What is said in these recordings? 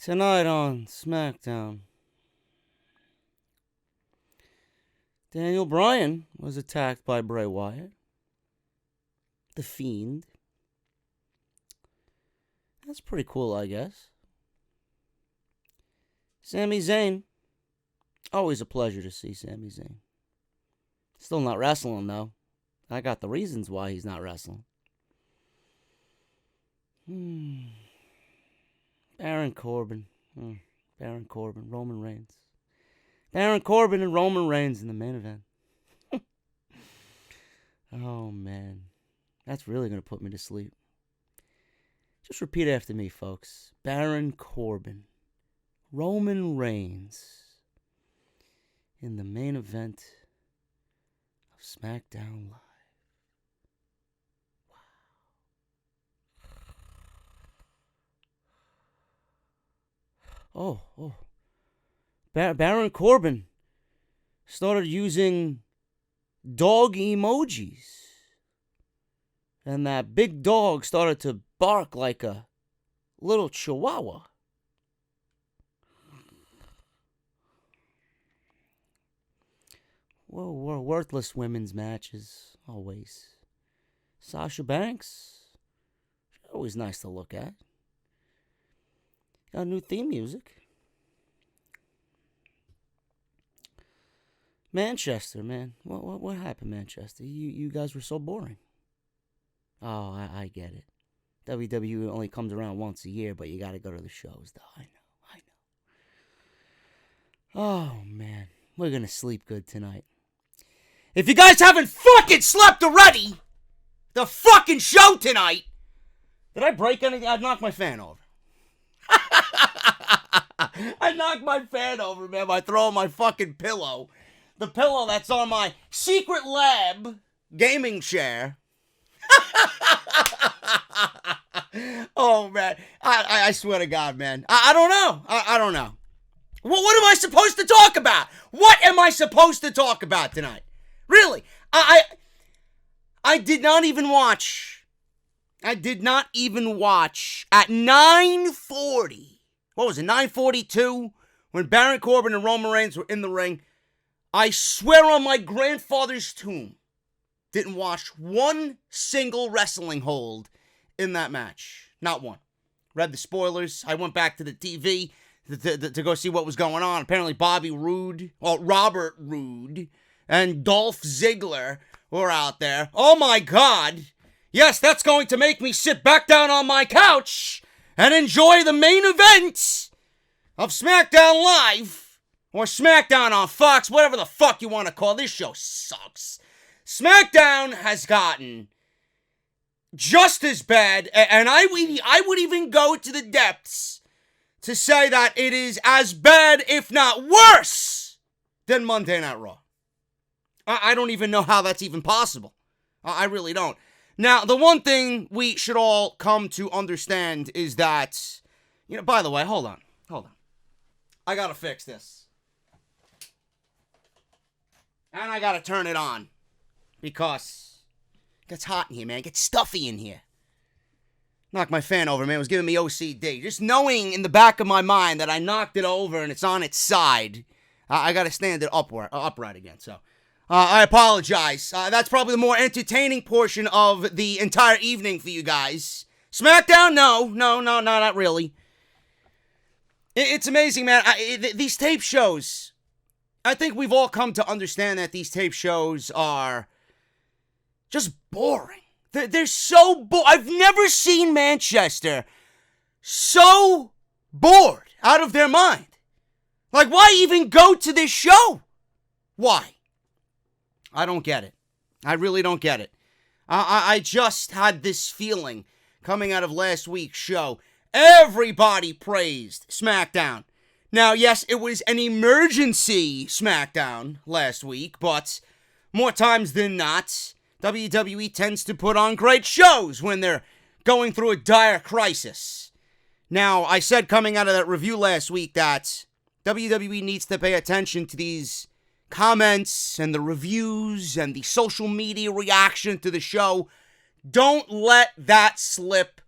Tonight on Smackdown, Daniel Bryan was attacked by Bray Wyatt, the Fiend. That's pretty cool, I guess. Sami Zayn. Always a pleasure to see Sami Zayn. Still not wrestling, though. I got the reasons why he's not wrestling. Baron Corbin. Baron Corbin. Roman Reigns. Baron Corbin and Roman Reigns in the main event. Oh, man. That's really going to put me to sleep. Just repeat after me, folks. Baron Corbin. Roman Reigns in the main event of Smackdown Live. Wow. Oh. Baron Corbin started using dog emojis. And that big dog started to bark like a little chihuahua. Well, we're worthless women's matches, always. Sasha Banks, always nice to look at. Got new theme music. Manchester, man. What happened, Manchester? You guys were so boring. Oh, I get it. WWE only comes around once a year, but you gotta go to the shows, though. I know. Oh, man. We're gonna sleep good tonight. If you guys haven't fucking slept already, the fucking show tonight. Did I break anything? I knocked my fan over. I knocked my fan over, man, by throwing my fucking pillow. The pillow that's on my secret lab gaming chair. Oh, man. I swear to God, man. I don't know. I don't know. What am I supposed to talk about? What am I supposed to talk about tonight? Really? I did not even watch. I did not even watch at 9:40. What was it, 9:42? When Baron Corbin and Roman Reigns were in the ring. I swear on my grandfather's tomb, didn't watch one single wrestling hold in that match. Not one. Read the spoilers. I went back to the TV to go see what was going on. Apparently Robert Roode and Dolph Ziggler were out there. Oh my God. Yes, that's going to make me sit back down on my couch and enjoy the main event of Smackdown Live, or Smackdown on Fox, whatever the fuck you want to call it. This show sucks. Smackdown has gotten just as bad, and I would even go to the depths to say that it is as bad, if not worse, than Monday Night Raw. I don't even know how that's even possible. I really don't. Now, the one thing we should all come to understand is that, by the way, hold on. I gotta fix this. And I gotta turn it on. Because it gets hot in here, man. It gets stuffy in here. Knocked my fan over, man. It was giving me OCD. Just knowing in the back of my mind that I knocked it over and it's on its side, I gotta stand it upright again, so... I apologize. That's probably the more entertaining portion of the entire evening for you guys. Smackdown? No, not really. It's amazing, man. These tape shows, I think we've all come to understand that these tape shows are just boring. They're so boring. I've never seen Manchester so bored out of their mind. Like, why even go to this show? Why? I don't get it. I really don't get it. I just had this feeling coming out of last week's show. Everybody praised Smackdown. Now, yes, it was an emergency Smackdown last week, but more times than not, WWE tends to put on great shows when they're going through a dire crisis. Now, I said coming out of that review last week that WWE needs to pay attention to these comments and the reviews and the social media reaction to the show. Don't let that slip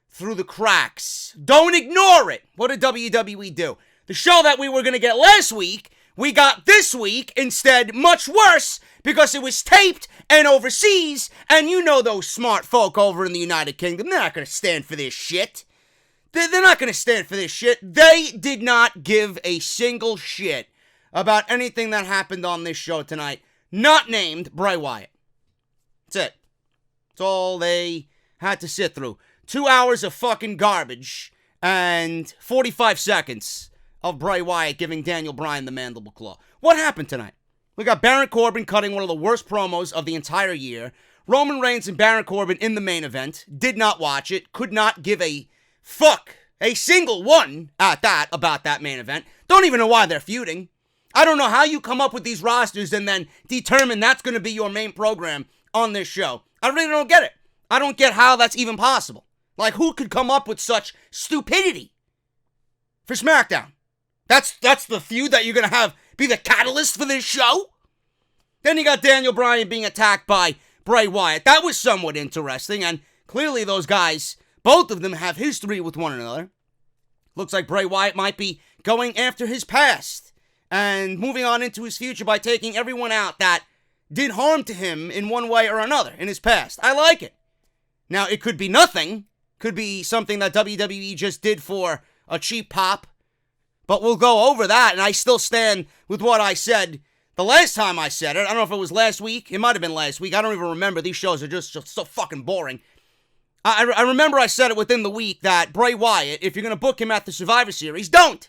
through the cracks. Don't ignore it. What did WWE do? The show that we were going to get last week, we got this week instead, much worse, because it was taped and overseas, and you know those smart folk over in the United Kingdom, they're not going to stand for this shit. They're not going to stand for this shit. They did not give a single shit about anything that happened on this show tonight, not named Bray Wyatt. That's it. That's all they had to sit through. 2 hours of fucking garbage and 45 seconds of Bray Wyatt giving Daniel Bryan the mandible claw. What happened tonight? We got Baron Corbin cutting one of the worst promos of the entire year. Roman Reigns and Baron Corbin in the main event. Did not watch it. Could not give a fuck, a single one at that, about that main event. Don't even know why they're feuding. I don't know how you come up with these rosters and then determine that's going to be your main program on this show. I really don't get it. I don't get how that's even possible. Like, who could come up with such stupidity for SmackDown? That's the feud that you're going to have be the catalyst for this show? Then you got Daniel Bryan being attacked by Bray Wyatt. That was somewhat interesting, and clearly those guys, both of them, have history with one another. Looks like Bray Wyatt might be going after his past and moving on into his future by taking everyone out that did harm to him in one way or another in his past. I like it. Now, it could be nothing. Could be something that WWE just did for a cheap pop. But we'll go over that, and I still stand with what I said the last time I said it. I don't know if it was last week. It might have been last week. I don't even remember. These shows are just so fucking boring. I remember I said it within the week that Bray Wyatt, if you're going to book him at the Survivor Series, don't.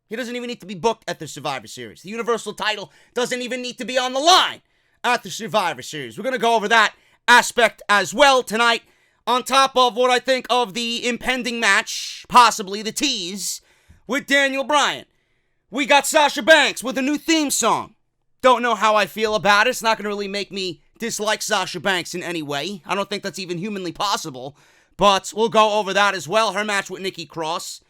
He doesn't even need to be booked at the Survivor Series. The Universal title doesn't even need to be on the line at the Survivor Series. We're going to go over that aspect as well tonight, on top of what I think of the impending match, possibly the tease, with Daniel Bryan. We got Sasha Banks with a new theme song. Don't know how I feel about it. It's not going to really make me dislike Sasha Banks in any way. I don't think that's even humanly possible. But we'll go over that as well. Her match with Nikki Cross.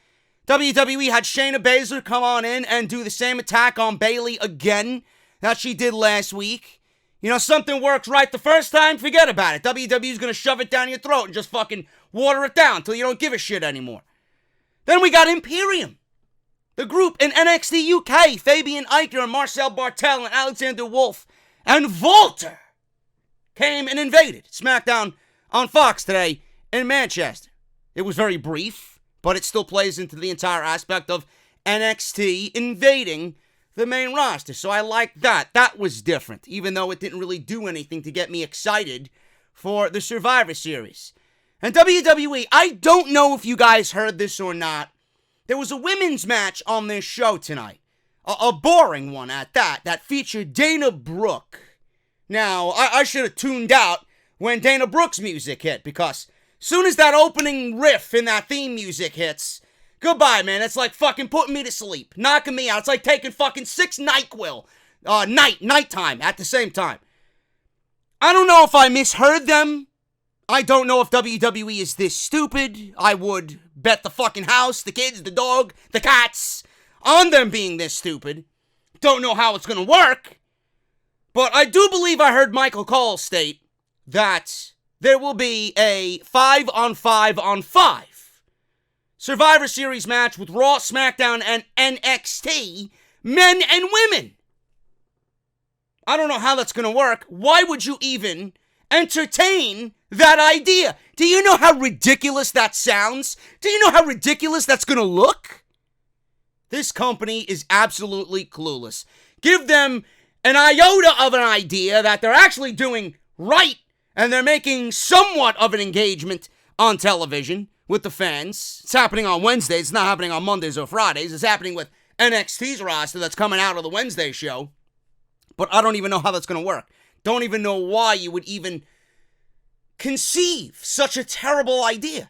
WWE had Shayna Baszler come on in and do the same attack on Bayley again that she did last week. You know, something works right the first time, forget about it. WWE's going to shove it down your throat and just fucking water it down until you don't give a shit anymore. Then we got Imperium. The group in NXT UK, Fabian Aichner and Marcel Bartel and Alexander Wolf and Walter came and invaded SmackDown on Fox today in Manchester. It was very brief, but it still plays into the entire aspect of NXT invading the main roster. So I like that. That was different, even though it didn't really do anything to get me excited for the Survivor Series. And WWE, I don't know if you guys heard this or not. There was a women's match on this show tonight. A boring one at that featured Dana Brooke. Now, I should have tuned out when Dana Brooke's music hit, because soon as that opening riff in that theme music hits, goodbye, man. It's like fucking putting me to sleep, knocking me out. It's like taking fucking 6 NyQuil, nighttime at the same time. I don't know if I misheard them. I don't know if WWE is this stupid. I would bet the fucking house, the kids, the dog, the cats, on them being this stupid. Don't know how it's gonna work. But I do believe I heard Michael Cole state that there will be a 5-on-5-on-5 Survivor Series match with Raw, SmackDown, and NXT, men and women. I don't know how that's gonna work. Why would you even entertain that idea? Do you know how ridiculous that sounds? Do you know how ridiculous that's gonna look? This company is absolutely clueless. Give them an iota of an idea that they're actually doing right, and they're making somewhat of an engagement on television with the fans. It's happening on Wednesdays. It's not happening on Mondays or Fridays. It's happening with NXT's roster that's coming out of the Wednesday show. But I don't even know how that's going to work. Don't even know why you would even conceive such a terrible idea.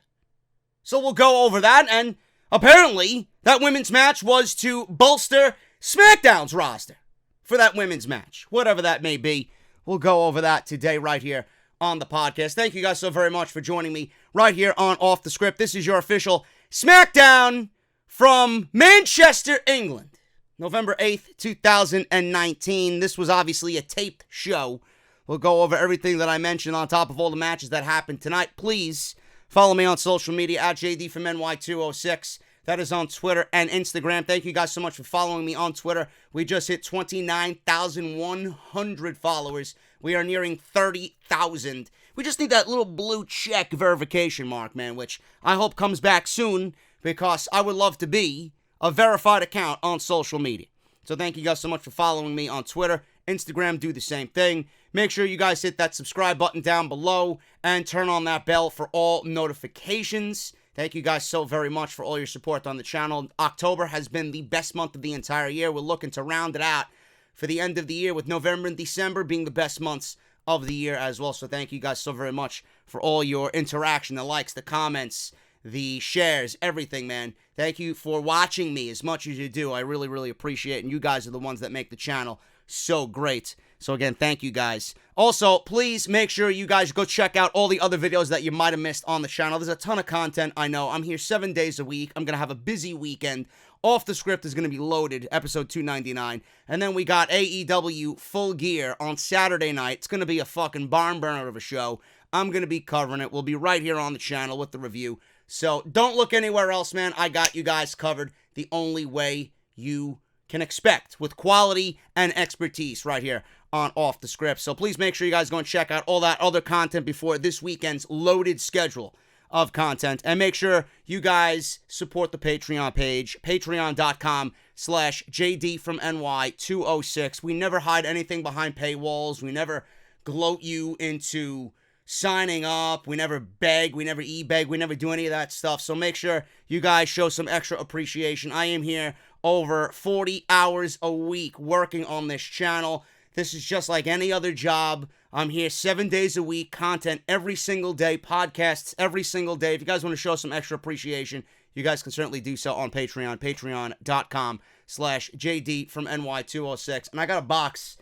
So we'll go over that, and apparently that women's match was to bolster SmackDown's roster for that women's match. Whatever that may be, we'll go over that today right here on the podcast. Thank you guys so very much for joining me right here on Off the Script. This is your official Smackdown from Manchester, England. November 8th, 2019. This was obviously a taped show. We'll go over everything that I mentioned on top of all the matches that happened tonight. Please Follow me on social media at JD from NY206. That is on Twitter and Instagram. Thank you guys so much for following me on Twitter. We just hit 29,100 followers. We are nearing 30,000. We just need that little blue check verification mark, man, which I hope comes back soon because I would love to be a verified account on social media. So thank you guys so much for following me on Twitter. Instagram, do the same thing. Make sure you guys hit that subscribe button down below and turn on that bell for all notifications. Thank you guys so very much for all your support on the channel. October has been the best month of the entire year. We're looking to round it out for the end of the year with November and December being the best months of the year as well. So thank you guys so very much for all your interaction, the likes, the comments, the shares, everything, man. Thank you for watching me as much as you do. I really, really appreciate it. And you guys are the ones that make the channel so great. So again, thank you guys. Also, please make sure you guys go check out all the other videos that you might have missed on the channel. There's a ton of content, I know. I'm here 7 days a week. I'm going to have a busy weekend. Off the Script is going to be loaded, episode 299. And then we got AEW Full Gear on Saturday night. It's going to be a fucking barn burner of a show. I'm going to be covering it. We'll be right here on the channel with the review. So don't look anywhere else, man. I got you guys covered the only way you can expect, with quality and expertise right here on Off the Script. So please make sure you guys go and check out all that other content before this weekend's loaded schedule of content. And make sure you guys support the Patreon page, patreon.com/JD from NY206. We never hide anything behind paywalls. We never gloat you into signing up. We never beg. We never e-beg. We never do any of that stuff. So make sure you guys show some extra appreciation. I am here over 40 hours a week working on this channel. This is just like any other job. I'm here 7 days a week, content every single day, podcasts every single day. If you guys want to show some extra appreciation, you guys can certainly do so on Patreon, patreon.com/JD from NY206. And I got a box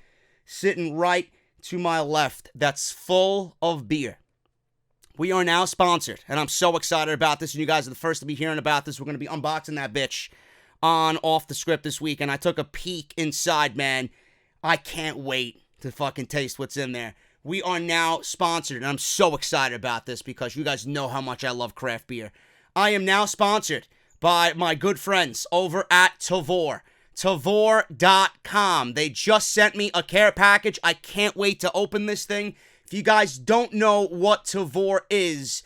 sitting right to my left that's full of beer. We are now sponsored, and I'm so excited about this, and you guys are the first to be hearing about this. We're going to be unboxing that bitch on Off the Script this week, and I took a peek inside, man. I can't wait to fucking taste what's in there. We are now sponsored, and I'm so excited about this because you guys know how much I love craft beer. I am now sponsored by my good friends over at Tavour. Tavour.com. They just sent me a care package. I can't wait to open this thing. If you guys don't know what Tavour is,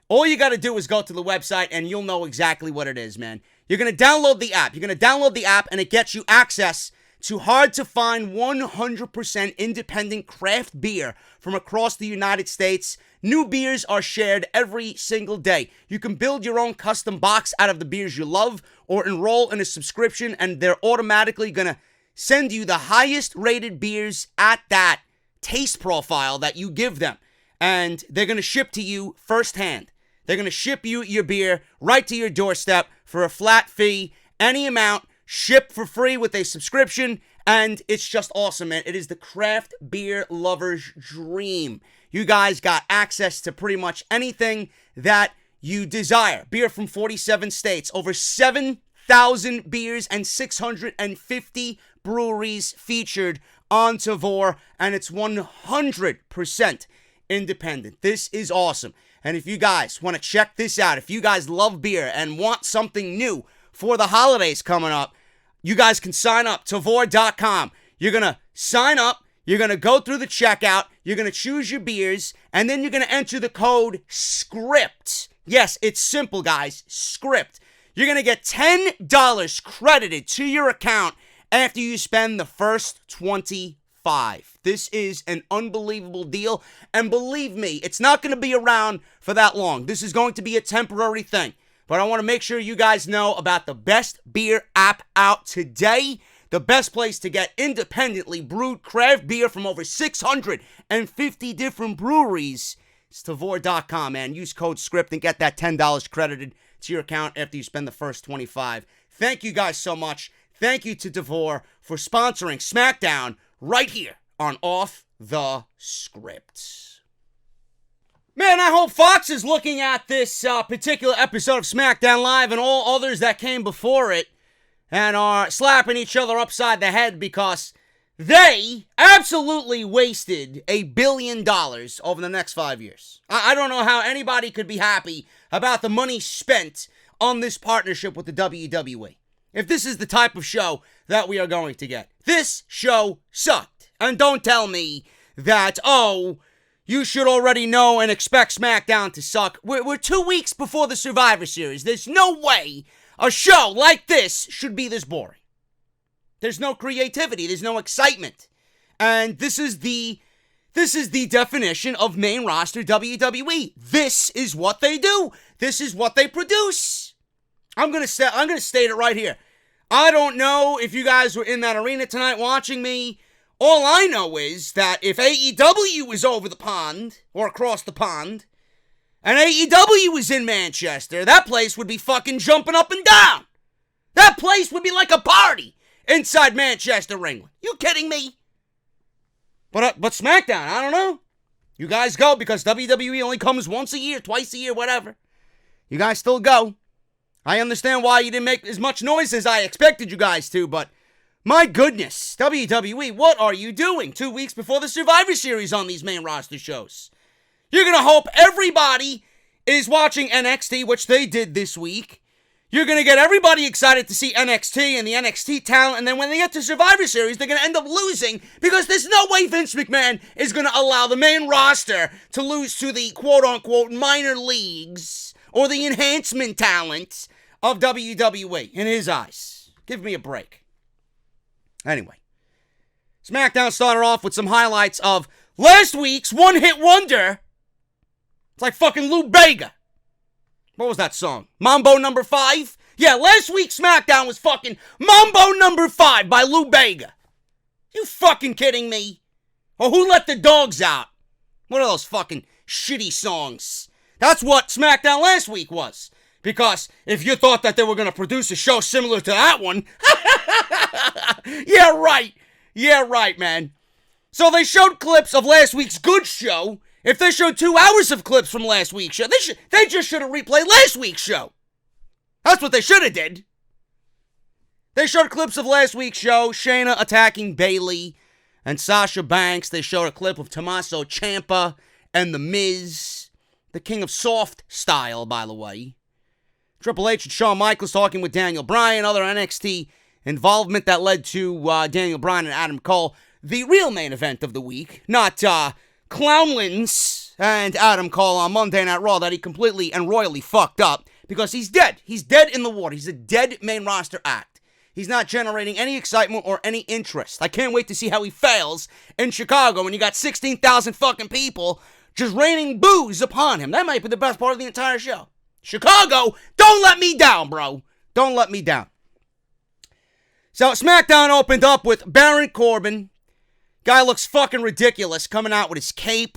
all you got to do is go to the website and you'll know exactly what it is, man. You're going to download the app. You're going to download the app and it gets you access to hard-to-find 100% independent craft beer from across the United States. New beers are shared every single day. You can build your own custom box out of the beers you love or enroll in a subscription, and they're automatically going to send you the highest-rated beers at that taste profile that you give them. And they're going to ship to you firsthand. They're going to ship you your beer right to your doorstep for a flat fee, any amount, ship for free with a subscription, and it's just awesome, man. It is the craft beer lover's dream. You guys got access to pretty much anything that you desire. Beer from 47 states, over 7,000 beers, and 650 breweries featured on Tavour, and it's 100% independent. This is awesome. And if you guys want to check this out, if you guys love beer and want something new for the holidays coming up, you guys can sign up, Tavour.com. You're going to sign up, you're going to go through the checkout, you're going to choose your beers, and then you're going to enter the code SCRIPT. Yes, it's simple, guys, SCRIPT. You're going to get $10 credited to your account after you spend the first $25. This is an unbelievable deal, and believe me, it's not going to be around for that long. This is going to be a temporary thing. But I want to make sure you guys know about the best beer app out today. The best place to get independently brewed craft beer from over 650 different breweries. It's Tavour.com, man. Use code SCRIPT and get that $10 credited to your account after you spend the first $25. Thank you guys so much. Thank you to Tavour for sponsoring Smackdown right here on Off the Script. Man, I hope Fox is looking at this particular episode of Smackdown Live and all others that came before it and are slapping each other upside the head because They absolutely wasted $1 billion over the next 5 years. I don't know how anybody could be happy about the money spent on this partnership with the WWE. If this is the type of show that we are going to get. This show sucked. And don't tell me that, you should already know and expect SmackDown to suck. We're 2 weeks before the Survivor Series. There's no way a show like this should be this boring. There's no creativity. There's no excitement. And this is the definition of main roster WWE. This is what they do. This is what they produce. I'm gonna state it right here. I don't know if you guys were in that arena tonight watching me. All I know is that if AEW was over the pond, or across the pond, and AEW was in Manchester, that place would be fucking jumping up and down. That place would be like a party inside Manchester, England. You kidding me? But SmackDown, I don't know. You guys go because WWE only comes once a year, twice a year, whatever. You guys still go. I understand why you didn't make as much noise as I expected you guys to, but my goodness, WWE, what are you doing 2 weeks before the Survivor Series on these main roster shows? You're going to hope everybody is watching NXT, which they did this week. You're going to get everybody excited to see NXT and the NXT talent, and then when they get to Survivor Series, they're going to end up losing because there's no way Vince McMahon is going to allow the main roster to lose to the quote-unquote minor leagues or the enhancement talent of WWE in his eyes. Give me a break. Anyway, SmackDown started off with some highlights of last week's one-hit wonder. It's like fucking Lou Bega. What was that song? Mambo Number 5? Yeah, last week's SmackDown was fucking Mambo Number 5 by Lou Bega. You fucking kidding me? Or Who Let the Dogs Out? One of those fucking shitty songs. That's what SmackDown last week was. Because if you thought that they were going to produce a show similar to that one, yeah, right, man. So they showed clips of last week's good show. If they showed 2 hours of clips from last week's show, they just should have replayed last week's show. That's what they should have did. They showed clips of last week's show, Shayna attacking Bayley and Sasha Banks. They showed a clip of Tommaso Ciampa and The Miz, the king of soft style, by the way. Triple H and Shawn Michaels talking with Daniel Bryan, other NXT involvement that led to Daniel Bryan and Adam Cole. The real main event of the week, not Clownlins and Adam Cole on Monday Night Raw that he completely and royally fucked up because he's dead. He's dead in the water. He's a dead main roster act. He's not generating any excitement or any interest. I can't wait to see how he fails in Chicago when you got 16,000 fucking people just raining boos upon him. That might be the best part of the entire show. Chicago, don't let me down, bro. Don't let me down. So SmackDown opened up with Baron Corbin. Guy looks fucking ridiculous coming out with his cape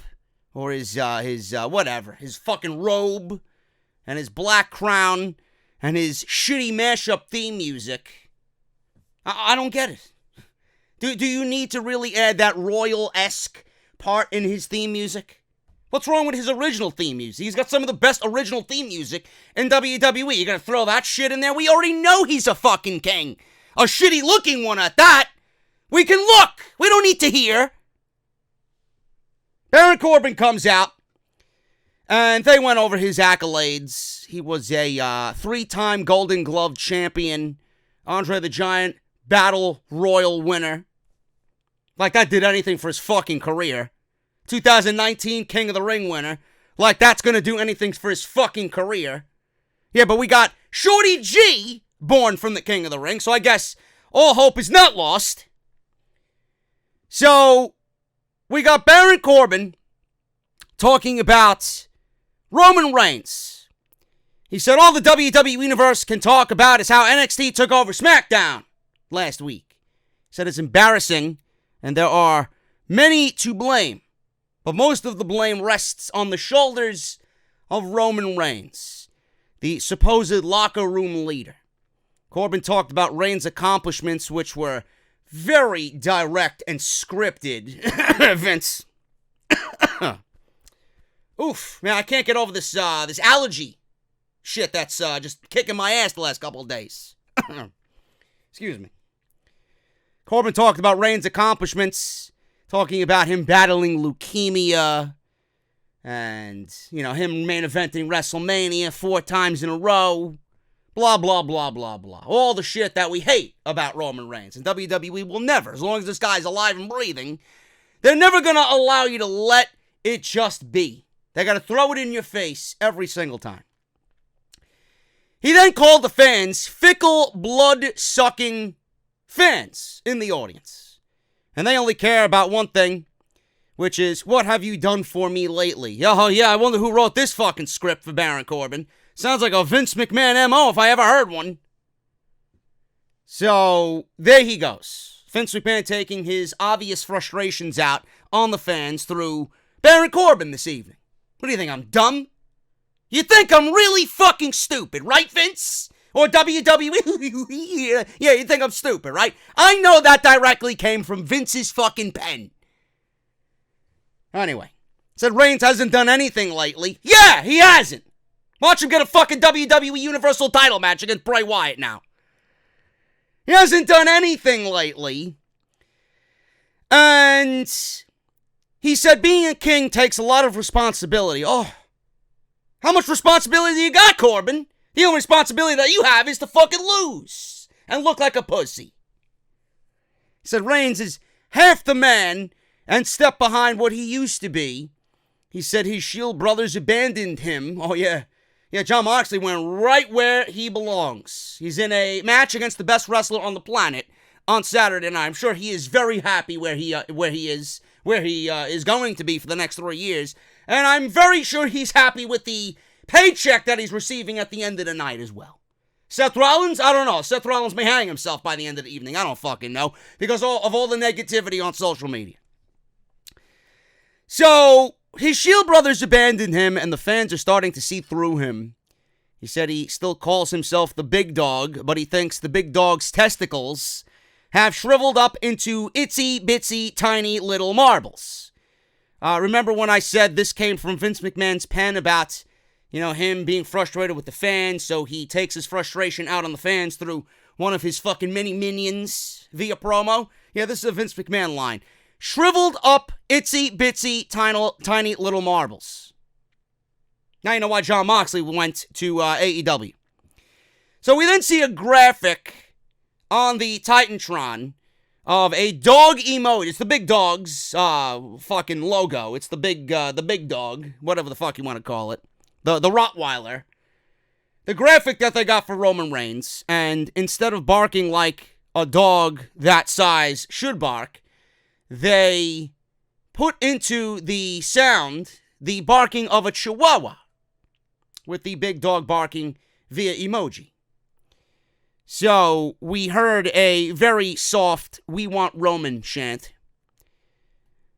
or his whatever, his fucking robe and his black crown and his shitty mashup theme music. I don't get it. Do you need to really add that royal-esque part in his theme music? What's wrong with his original theme music? He's got some of the best original theme music in WWE. You're gonna throw that shit in there? We already know he's a fucking king. A shitty looking one at that. We can look. We don't need to hear. Baron Corbin comes out, and they went over his accolades. He was a 3-time Golden Glove champion, Andre the Giant Battle Royal winner. Like that did anything for his fucking career. 2019 King of the Ring winner. Like that's gonna do anything for his fucking career. Yeah, but we got Shorty G born from the King of the Ring, so I guess all hope is not lost. So, we got Baron Corbin talking about Roman Reigns. He said all the WWE Universe can talk about is how NXT took over SmackDown last week. He said it's embarrassing, and there are many to blame. But most of the blame rests on the shoulders of Roman Reigns, the supposed locker room leader. Corbin talked about Reigns' accomplishments, which were very direct and scripted. Vince. Oof, man, I can't get over this allergy shit that's just kicking my ass the last couple of days. Excuse me. Corbin talked about Reigns' accomplishments, talking about him battling leukemia and, him main eventing WrestleMania 4 times in a row. Blah, blah, blah, blah, blah. All the shit that we hate about Roman Reigns. And WWE will never, as long as this guy's alive and breathing, they're never going to allow you to let it just be. They got to throw it in your face every single time. He then called the fans fickle, blood-sucking fans in the audience. And they only care about one thing, which is, what have you done for me lately? Oh, yeah, I wonder who wrote this fucking script for Baron Corbin. Sounds like a Vince McMahon MO if I ever heard one. So, there he goes. Vince McMahon taking his obvious frustrations out on the fans through Baron Corbin this evening. What do you think, I'm dumb? You think I'm really fucking stupid, right, Vince? Or WWE? Yeah, you think I'm stupid, right? I know that directly came from Vince's fucking pen. Anyway, said Reigns hasn't done anything lately. Yeah, he hasn't. Watch him get a fucking WWE Universal title match against Bray Wyatt now. He hasn't done anything lately. And he said being a king takes a lot of responsibility. Oh, how much responsibility do you got, Corbin? The only responsibility that you have is to fucking lose and look like a pussy. He said Reigns is half the man and stepped behind what he used to be. He said his Shield brothers abandoned him. Oh, yeah. Yeah, Jon Moxley went right where he belongs. He's in a match against the best wrestler on the planet on Saturday night. I'm sure he is very happy where he is going to be for the next 3 years. And I'm very sure he's happy with the paycheck that he's receiving at the end of the night as well. Seth Rollins? I don't know. Seth Rollins may hang himself by the end of the evening. I don't fucking know. Because of all the negativity on social media. So, his Shield brothers abandoned him, and the fans are starting to see through him. He said he still calls himself the big dog, but he thinks the big dog's testicles have shriveled up into itsy-bitsy tiny little marbles. Remember when I said this came from Vince McMahon's pen about, him being frustrated with the fans, so he takes his frustration out on the fans through one of his fucking mini minions via promo? Yeah, this is a Vince McMahon line. Shriveled up, itsy-bitsy, tiny little marbles. Now you know why Jon Moxley went to AEW. So we then see a graphic on the Titantron of a dog emote. It's the big dog's fucking logo. It's the big dog, whatever the fuck you want to call it. The Rottweiler. The graphic that they got for Roman Reigns, and instead of barking like a dog that size should bark, they put into the sound the barking of a chihuahua with the big dog barking via emoji. So we heard a very soft "We Want Roman" chant.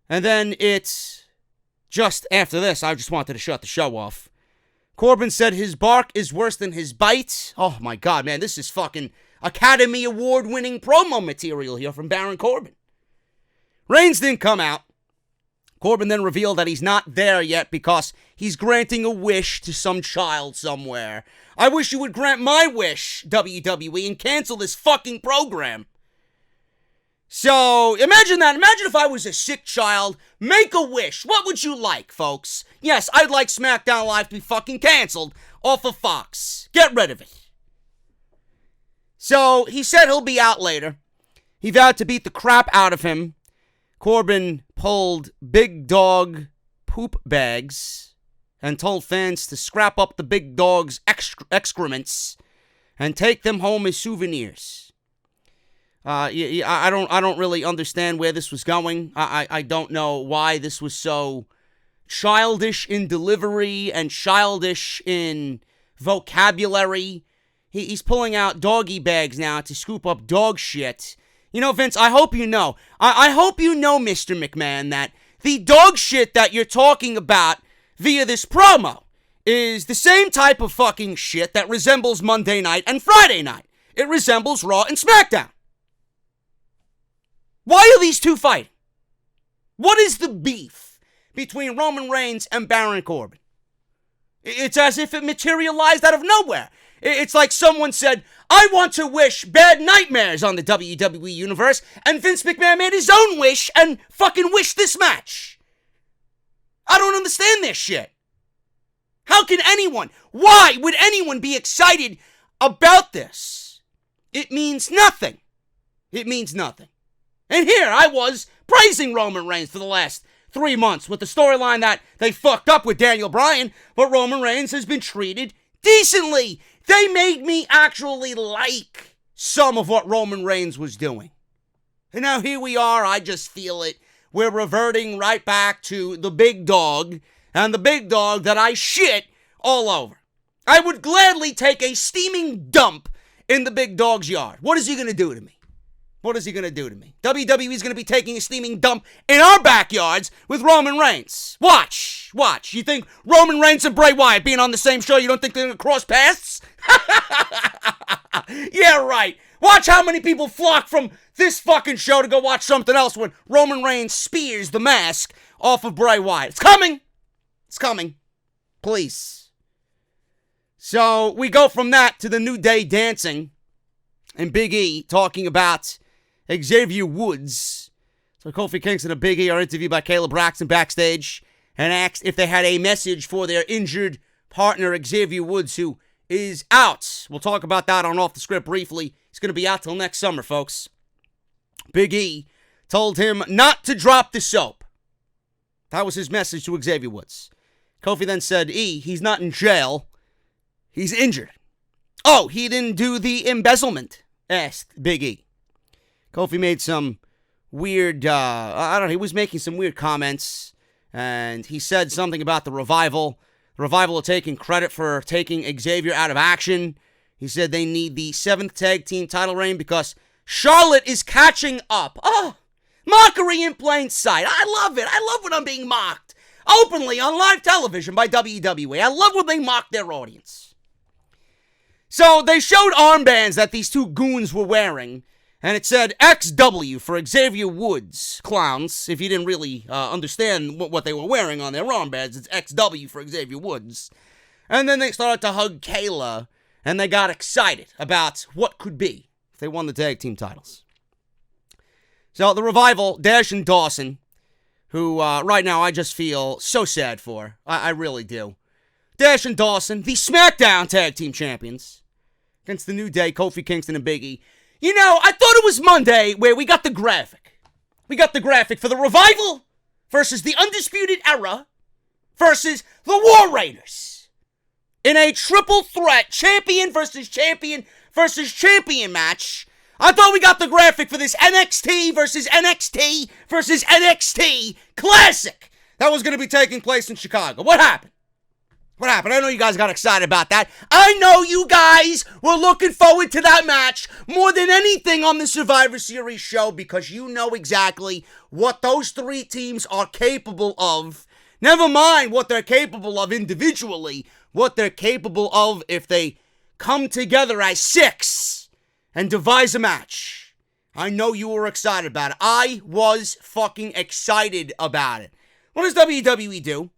And then it's just after this, I just wanted to shut the show off. Corbin said his bark is worse than his bite. Oh my God, man, this is fucking Academy Award-winning promo material here from Baron Corbin. Reigns didn't come out. Corbin then revealed that he's not there yet because he's granting a wish to some child somewhere. I wish you would grant my wish, WWE, and cancel this fucking program. So, imagine that. Imagine if I was a sick child. Make a wish. What would you like, folks? Yes, I'd like SmackDown Live to be fucking canceled off of Fox. Get rid of it. So, he said he'll be out later. He vowed to beat the crap out of him. Corbin pulled big dog poop bags and told fans to scrap up the big dog's excrements and take them home as souvenirs. I don't really understand where this was going. I don't know why this was so childish in delivery and childish in vocabulary. He's pulling out doggy bags now to scoop up dog shit. You know, Vince, I hope you know. I hope you know, Mr. McMahon, that the dog shit that you're talking about via this promo is the same type of fucking shit that resembles Monday night and Friday night. It resembles Raw and Smackdown. Why are these two fighting? What is the beef between Roman Reigns and Baron Corbin? It's as if it materialized out of nowhere. It's like someone said, I want to wish bad nightmares on the WWE Universe, and Vince McMahon made his own wish and fucking wished this match. I don't understand this shit. How can anyone, why would anyone be excited about this? It means nothing. It means nothing. And here I was praising Roman Reigns for the last 3 months with the storyline that they fucked up with Daniel Bryan, but Roman Reigns has been treated decently. They made me actually like some of what Roman Reigns was doing. And now here we are, I just feel it. We're reverting right back to the big dog, and the big dog that I shit all over. I would gladly take a steaming dump in the big dog's yard. What is he going to do to me? What is he going to do to me? WWE's going to be taking a steaming dump in our backyards with Roman Reigns. Watch. You think Roman Reigns and Bray Wyatt being on the same show, you don't think they're going to cross paths? Yeah, right. Watch how many people flock from this fucking show to go watch something else when Roman Reigns spears the mask off of Bray Wyatt. It's coming. It's coming. Please. So we go from that to the New Day dancing and Big E talking about Xavier Woods. So Kofi Kingston and Big E are interviewed by Caleb Braxton backstage and asked if they had a message for their injured partner Xavier Woods, who is out. We'll talk about that on Off the Script briefly. He's going to be out till next summer, folks. Big E told him not to drop the soap. That was his message to Xavier Woods. Kofi then said, he's not in jail. He's injured. Oh, he didn't do the embezzlement, asked Big E. Kofi made some weird, he was making some weird comments, and he said something about the Revival. The Revival are taking credit for taking Xavier out of action. He said they need the 7th tag team title reign because Charlotte is catching up. Oh, mockery in plain sight. I love it. I love when I'm being mocked openly on live television by WWE. I love when they mock their audience. So they showed armbands that these two goons were wearing, and it said XW for Xavier Woods. Clowns, if you didn't really understand what they were wearing on their armbands, it's XW for Xavier Woods. And then they started to hug Kayla, and they got excited about what could be if they won the tag team titles. So the Revival, Dash and Dawson, who right now I just feel so sad for. I really do. Dash and Dawson, the Smackdown tag team champions, against the New Day, Kofi Kingston and Big E. You know, I thought it was Monday where we got the graphic. We got the graphic for the Revival versus the Undisputed Era versus the War Raiders in a triple threat champion versus champion versus champion match. I thought we got the graphic for this NXT versus NXT versus NXT classic that was going to be taking place in Chicago. What happened? What happened? I know you guys got excited about that. I know you guys were looking forward to that match more than anything on the Survivor Series show because you know exactly what those three teams are capable of. Never mind what they're capable of individually, what they're capable of if they come together as six and devise a match. I know you were excited about it. I was fucking excited about it. What does WWE do?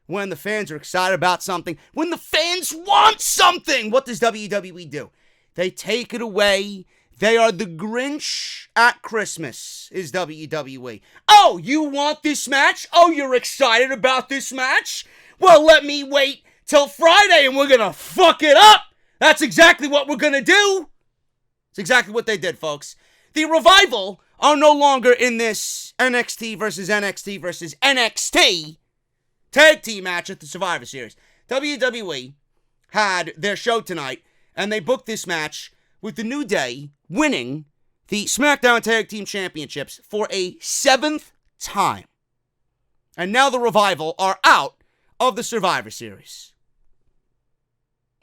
When the fans are excited about something, when the fans want something, what does WWE do? They take it away. They are the Grinch at Christmas, is WWE. Oh, you want this match? Oh, you're excited about this match? Well, let me wait till Friday and we're gonna fuck it up. That's exactly what we're gonna do. It's exactly what they did, folks. The Revival are no longer in this NXT versus NXT versus NXT tag team match at the Survivor Series. WWE had their show tonight, and they booked this match with the New Day winning the SmackDown Tag Team Championships for a 7th time. And now the Revival are out of the Survivor Series.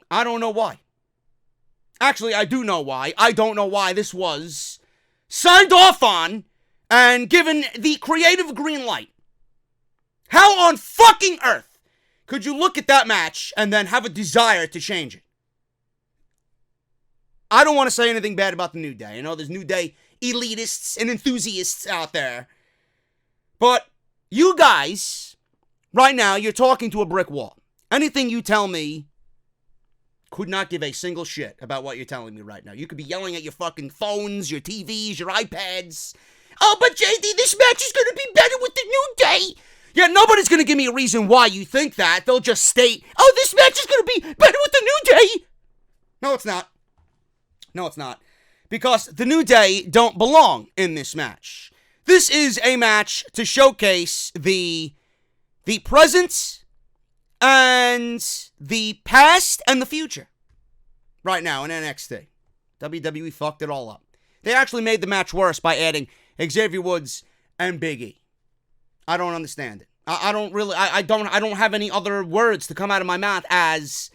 I don't know why. Actually, I do know why. I don't know why this was signed off on and given the creative green light. How on fucking earth could you look at that match and then have a desire to change it? I don't want to say anything bad about the New Day. I know there's New Day elitists and enthusiasts out there. But you guys, right now, you're talking to a brick wall. Anything you tell me Could not give a single shit about what you're telling me right now. You could be yelling at your fucking phones, your TVs, your iPads. Oh, but JD, this match is going to be better with the New Day. Yeah, nobody's going to give me a reason why you think that. They'll just state, oh, this match is going to be better with the New Day. No, it's not. No, it's not. Because the New Day don't belong in this match. This is a match to showcase the present and the past and the future right now in NXT. WWE fucked it all up. They actually made the match worse by adding Xavier Woods and Big E. I don't understand it. I don't have any other words to come out of my mouth as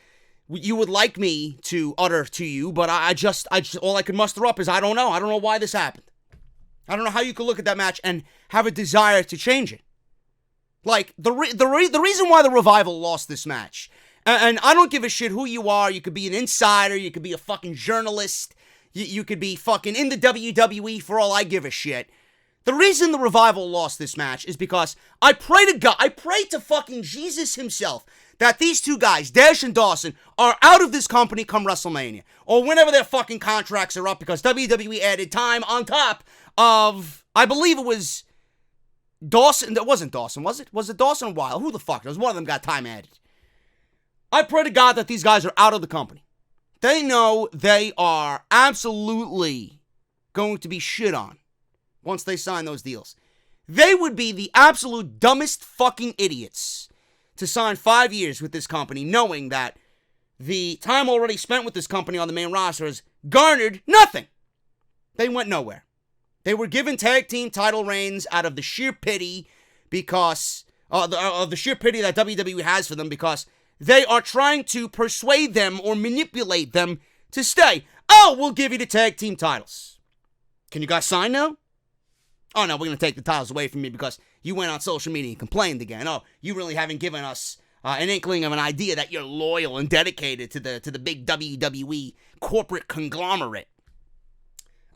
you would like me to utter to you, but I just all I can muster up is I don't know. I don't know why this happened. I don't know how you could look at that match and have a desire to change it. Like, the reason why the Revival lost this match, and I don't give a shit who you are. You could be an insider. You could be a fucking journalist. You could be fucking in the WWE for all I give a shit. The reason the Revival lost this match is because I pray to God, I pray to fucking Jesus himself that these two guys, Dash and Dawson, are out of this company come WrestleMania. Or whenever their fucking contracts are up, because WWE added time on top of, I believe it was Dawson. That wasn't Dawson, was it? Was it Dawson or Wild? Who the fuck knows? One of them got time added. I pray to God that these guys are out of the company. They know they are absolutely going to be shit on once they sign those deals. They would be the absolute dumbest fucking idiots to sign 5 years with this company, knowing that the time already spent with this company on the main roster has garnered nothing. They went nowhere. They were given tag team title reigns out of the sheer pity because of the sheer pity that WWE has for them, because they are trying to persuade them or manipulate them to stay. Oh, we'll give you the tag team titles. Can you guys sign now? Oh, no, we're going to take the titles away from you because you went on social media and complained again. Oh, you really haven't given us an inkling of an idea that you're loyal and dedicated to the big WWE corporate conglomerate.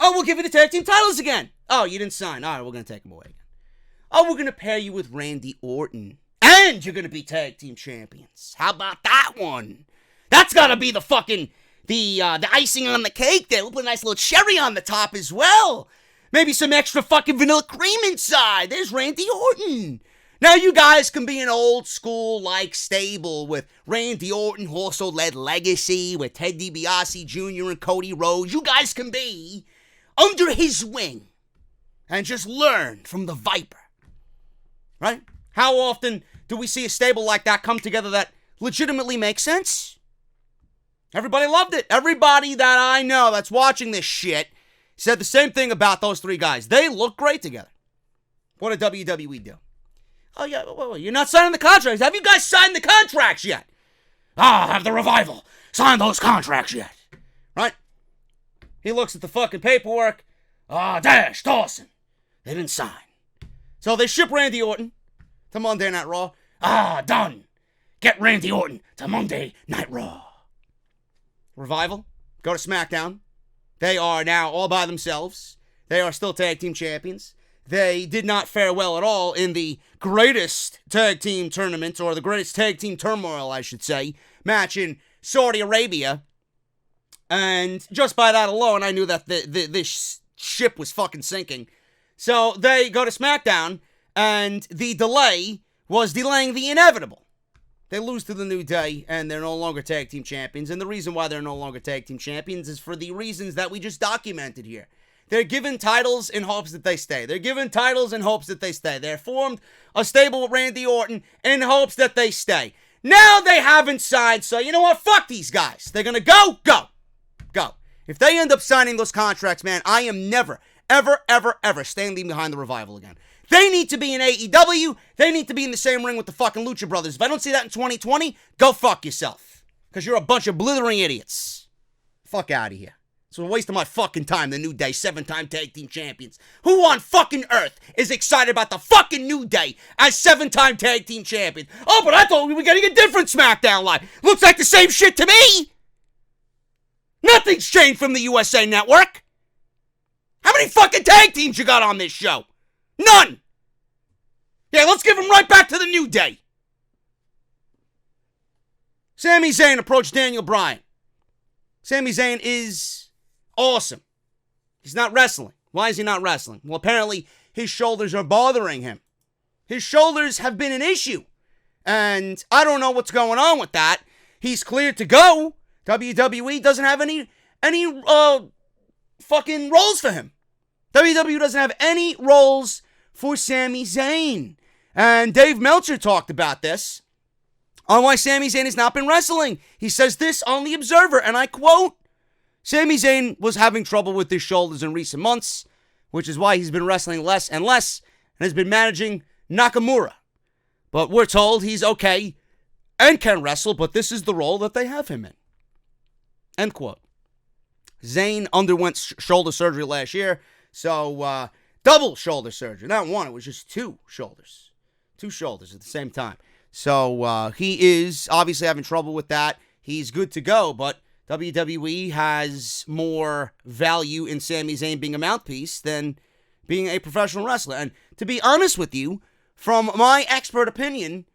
Oh, we'll give you the tag team titles again. Oh, you didn't sign. All right, we're going to take them away again. Oh, we're going to pair you with Randy Orton. And you're going to be tag team champions. How about that one? That's got to be the fucking, the icing on the cake there. We'll put a nice little cherry on the top as well. Maybe some extra fucking vanilla cream inside. There's Randy Orton. Now you guys can be an old school like stable with Randy Orton, who also led Legacy with Ted DiBiase Jr. and Cody Rhodes. You guys can be under his wing and just learn from the Viper. Right? How often do we see a stable like that come together that legitimately makes sense? Everybody loved it. Everybody that I know that's watching this shit said the same thing about those three guys. They look great together. What did WWE do? Oh, yeah, well, you're not signing the contracts. Have you guys signed the contracts yet? Have the Revival signed those contracts yet? Right? He looks at the fucking paperwork. Dash, Dawson. They didn't sign. So they ship Randy Orton to Monday Night Raw. Done. Get Randy Orton to Monday Night Raw. Revival, go to SmackDown. They are now all by themselves. They are still tag team champions. They did not fare well at all in the greatest tag team tournament, or the greatest tag team turmoil, I should say, match in Saudi Arabia. And just by that alone, I knew that this ship was fucking sinking. So they go to SmackDown, and the delay was delaying the inevitable. They lose to the New Day, and they're no longer tag team champions. And the reason why they're no longer tag team champions is for the reasons that we just documented here. They're given titles in hopes that they stay. They're given titles in hopes that they stay. They're formed a stable with Randy Orton in hopes that they stay. Now they haven't signed, so you know what? Fuck these guys. They're going to go. If they end up signing those contracts, man, I am never, ever, ever, ever standing behind the Revival again. They need to be in AEW. They need to be in the same ring with the fucking Lucha Brothers. If I don't see that in 2020, go fuck yourself. Because you're a bunch of blithering idiots. Fuck out of here. It's a waste of my fucking time, the New Day, 7-time tag team champions. Who on fucking earth is excited about the fucking New Day as 7-time tag team champions? Oh, but I thought we were getting a different Smackdown live. Looks like the same shit to me. Nothing's changed from the USA Network. How many fucking tag teams you got on this show? None! Yeah, let's give him right back to the New Day. Sami Zayn approached Daniel Bryan. Sami Zayn is awesome. He's not wrestling. Why is he not wrestling? Well, apparently his shoulders are bothering him. His shoulders have been an issue. And I don't know what's going on with that. He's cleared to go. WWE doesn't have any fucking roles for him. WWE doesn't have any roles for Sami Zayn. And Dave Meltzer talked about this on why Sami Zayn has not been wrestling. He says this on The Observer, and I quote, Sami Zayn was having trouble with his shoulders in recent months, which is why he's been wrestling less and less and has been managing Nakamura. But we're told he's okay and can wrestle, but this is the role that they have him in. End quote. Zayn underwent shoulder surgery last year, so double shoulder surgery. Not one, it was just two shoulders. Two shoulders at the same time. So he is obviously having trouble with that. He's good to go, but WWE has more value in Sami Zayn being a mouthpiece than being a professional wrestler. And to be honest with you, from my expert opinion,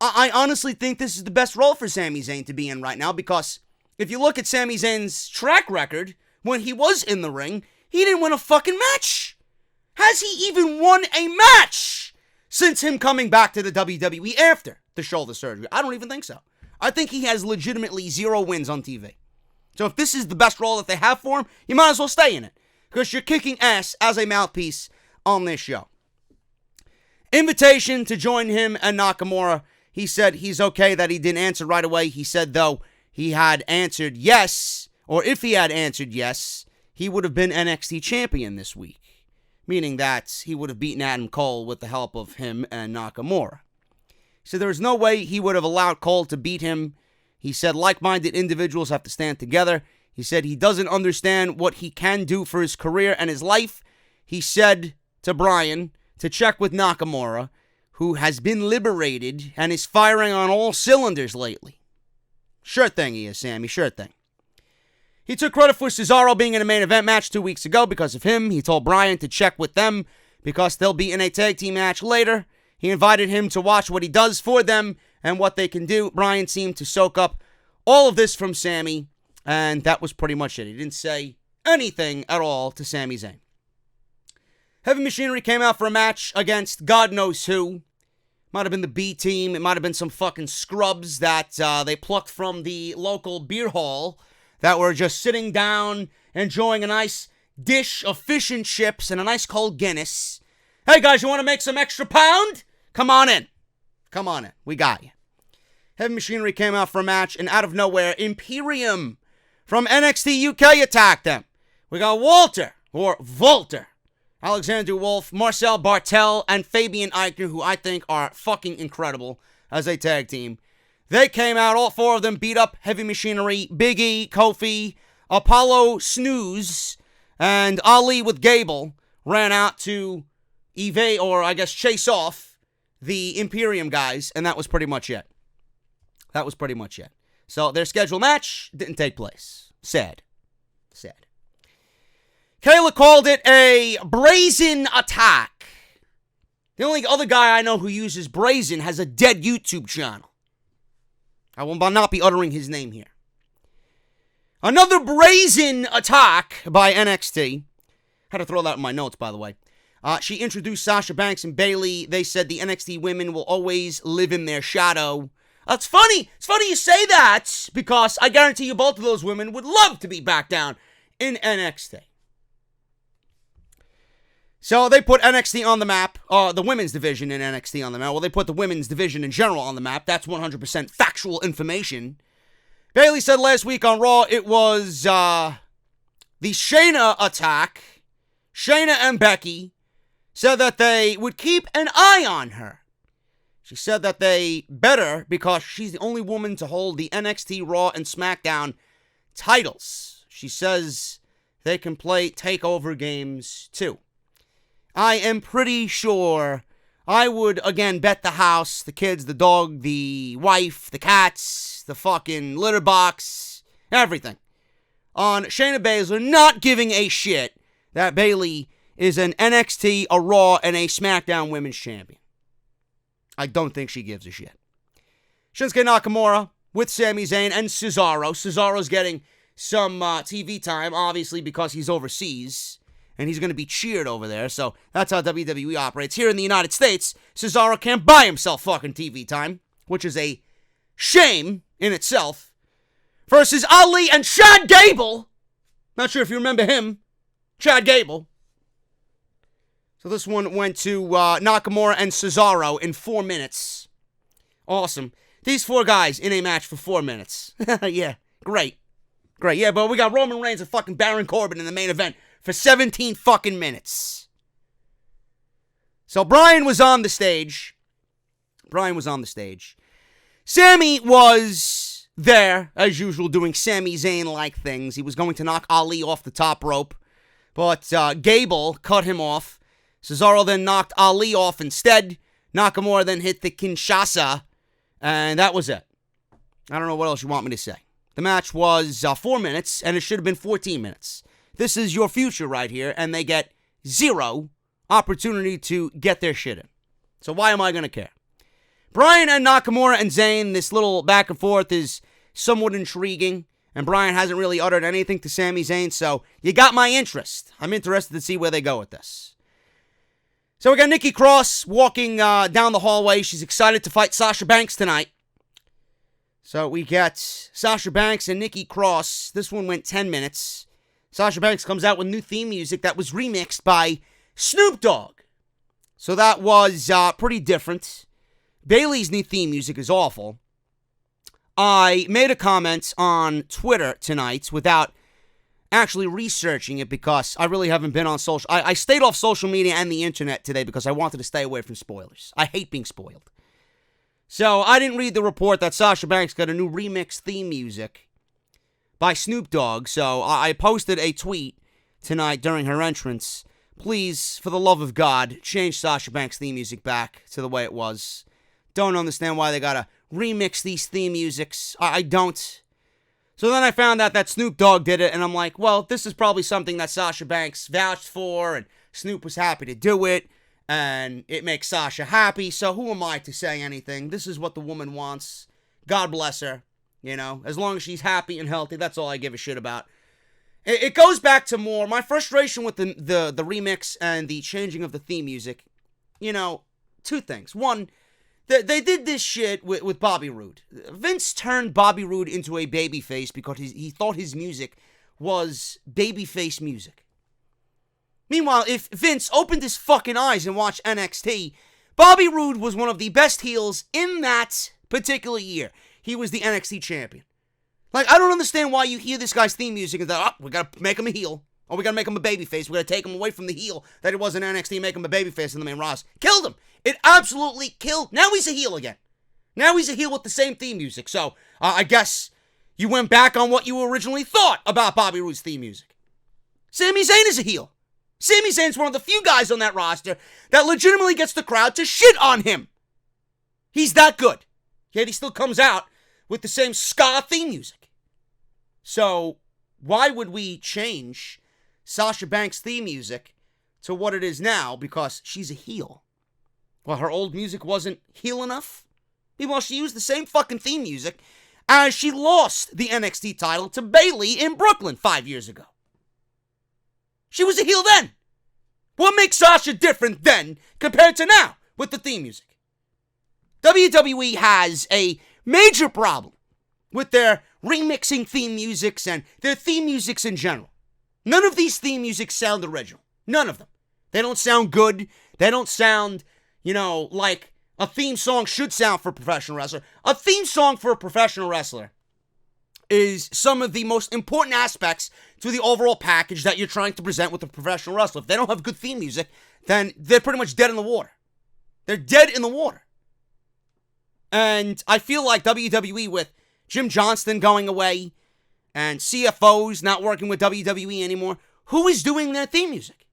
I honestly think this is the best role for Sami Zayn to be in right now, because if you look at Sami Zayn's track record, when he was in the ring, he didn't win a fucking match. Has he even won a match since him coming back to the WWE after the shoulder surgery? I don't even think so. I think he has legitimately 0 wins on TV. So if this is the best role that they have for him, you might as well stay in it, because you're kicking ass as a mouthpiece on this show. Invitation to join him and Nakamura. He said he's okay that he didn't answer right away. He said, though, he had answered yes, or if he had answered yes, he would have been NXT champion this week, meaning that he would have beaten Adam Cole with the help of him and Nakamura. He said there was no way he would have allowed Cole to beat him. He said like-minded individuals have to stand together. He said he doesn't understand what he can do for his career and his life. He said to Bryan to check with Nakamura, who has been liberated and is firing on all cylinders lately. Sure thing he is, Sammy, sure thing. He took credit for Cesaro being in a main event match 2 weeks ago because of him. He told Bryan to check with them because they'll be in a tag team match later. He invited him to watch what he does for them and what they can do. Bryan seemed to soak up all of this from Sami, and that was pretty much it. He didn't say anything at all to Sami Zayn. Heavy Machinery came out for a match against God knows who. Might have been the B team. It might have been some fucking scrubs that they plucked from the local beer hall that were just sitting down, enjoying a nice dish of fish and chips and a nice cold Guinness. Hey guys, you want to make some extra pound? Come on in. Come on in. We got you. Heavy Machinery came out for a match, and out of nowhere, Imperium from NXT UK attacked them. We got Walter, or Volter, Alexander Wolf, Marcel Bartel, and Fabian Eichner, who I think are fucking incredible as a tag team. They came out, all 4 of them beat up Heavy Machinery, Big E, Kofi, Apollo Snooze, and Ali with Gable ran out to evade, or I guess chase off, the Imperium guys, and that was pretty much it. That was pretty much it. So their scheduled match didn't take place. Sad. Sad. Kayla called it a brazen attack. The only other guy I know who uses brazen has a dead YouTube channel. I will not be uttering his name here. Another brazen attack by NXT. Had to throw that in my notes, by the way. She introduced Sasha Banks and Bayley. They said the NXT women will always live in their shadow. It's funny. It's funny you say that, because I guarantee you both of those women would love to be back down in NXT. So they put NXT on the map, the women's division in NXT on the map. Well, they put the women's division in general on the map. That's 100% factual information. Bayley said last week on Raw it was the Shayna attack. Shayna and Becky said that they would keep an eye on her. She said that they better, because she's the only woman to hold the NXT Raw and Smackdown titles. She says they can play takeover games too. I am pretty sure I would, again, bet the house, the kids, the dog, the wife, the cats, the fucking litter box, everything, on Shayna Baszler not giving a shit that Bayley is an NXT, a Raw, and a Smackdown Women's Champion. I don't think she gives a shit. Shinsuke Nakamura with Sami Zayn and Cesaro. Cesaro's getting some TV time, obviously because he's overseas, and he's going to be cheered over there, so that's how WWE operates. Here in the United States, Cesaro can't buy himself fucking TV time, which is a shame in itself, versus Ali and Chad Gable. Not sure if you remember him, Chad Gable. So this one went to Nakamura and Cesaro in 4 minutes. Awesome. These 4 guys in a match for 4 minutes. Yeah, great. Great, yeah, but we got Roman Reigns and fucking Baron Corbin in the main event for 17 fucking minutes. So Bryan was on the stage. Sami was there, as usual, doing Sami Zayn-like things. He was going to knock Ali off the top rope, but Gable cut him off. Cesaro then knocked Ali off instead. Nakamura then hit the Kinshasa, and that was it. I don't know what else you want me to say. The match was 4 minutes, and it should have been 14 minutes. This is your future right here, and they get 0 opportunity to get their shit in. So why am I going to care? Bryan and Nakamura and Zayn, this little back and forth is somewhat intriguing, and Bryan hasn't really uttered anything to Sami Zayn, so you got my interest. I'm interested to see where they go with this. So we got Nikki Cross walking down the hallway. She's excited to fight Sasha Banks tonight. So we got Sasha Banks and Nikki Cross. This one went 10 minutes. Sasha Banks comes out with new theme music that was remixed by Snoop Dogg. So that was pretty different. Bayley's new theme music is awful. I made a comment on Twitter tonight without actually researching it because I really haven't been on social. I stayed off social media and the internet today because I wanted to stay away from spoilers. I hate being spoiled. So I didn't read the report that Sasha Banks got a new remix theme music by Snoop Dogg. So I posted a tweet tonight during her entrance. Please, for the love of God, change Sasha Banks' theme music back to the way it was. Don't understand why they gotta remix these theme musics. I don't. So then I found out that Snoop Dogg did it, and I'm like, well, this is probably something that Sasha Banks vouched for, and Snoop was happy to do it, and it makes Sasha happy, so who am I to say anything? This is what the woman wants. God bless her, you know? As long as she's happy and healthy, that's all I give a shit about. It goes back to more, my frustration with the remix and the changing of the theme music, you know, 2 things. One, they did this shit with Bobby Roode. Vince turned Bobby Roode into a babyface because he thought his music was babyface music. Meanwhile, if Vince opened his fucking eyes and watched NXT, Bobby Roode was one of the best heels in that particular year. He was the NXT champion. Like, I don't understand why you hear this guy's theme music and that, we gotta make him a heel. Or we gotta make him a babyface. We gotta take him away from the heel that he was in NXT and make him a babyface in the main roster. Killed him. It absolutely killed. Now he's a heel again. Now he's a heel with the same theme music. So, I guess you went back on what you originally thought about Bobby Roode's theme music. Sami Zayn is a heel. Sami Zayn's one of the few guys on that roster that legitimately gets the crowd to shit on him. He's that good. Yet he still comes out with the same ska theme music. So, why would we change Sasha Banks' theme music to what it is now because she's a heel? Well, her old music wasn't heel enough? Meanwhile, she used the same fucking theme music as she lost the NXT title to Bayley in Brooklyn 5 years ago. She was a heel then. What makes Sasha different then compared to now with the theme music? WWE has a major problem with their remixing theme musics and their theme musics in general. None of these theme musics sound original. None of them. They don't sound good. They don't sound, you know, like a theme song should sound for a professional wrestler. A theme song for a professional wrestler is some of the most important aspects to the overall package that you're trying to present with a professional wrestler. If they don't have good theme music, then they're pretty much dead in the water. They're dead in the water. And I feel like WWE, with Jim Johnston going away and CFOs not working with WWE anymore, who is doing their theme music?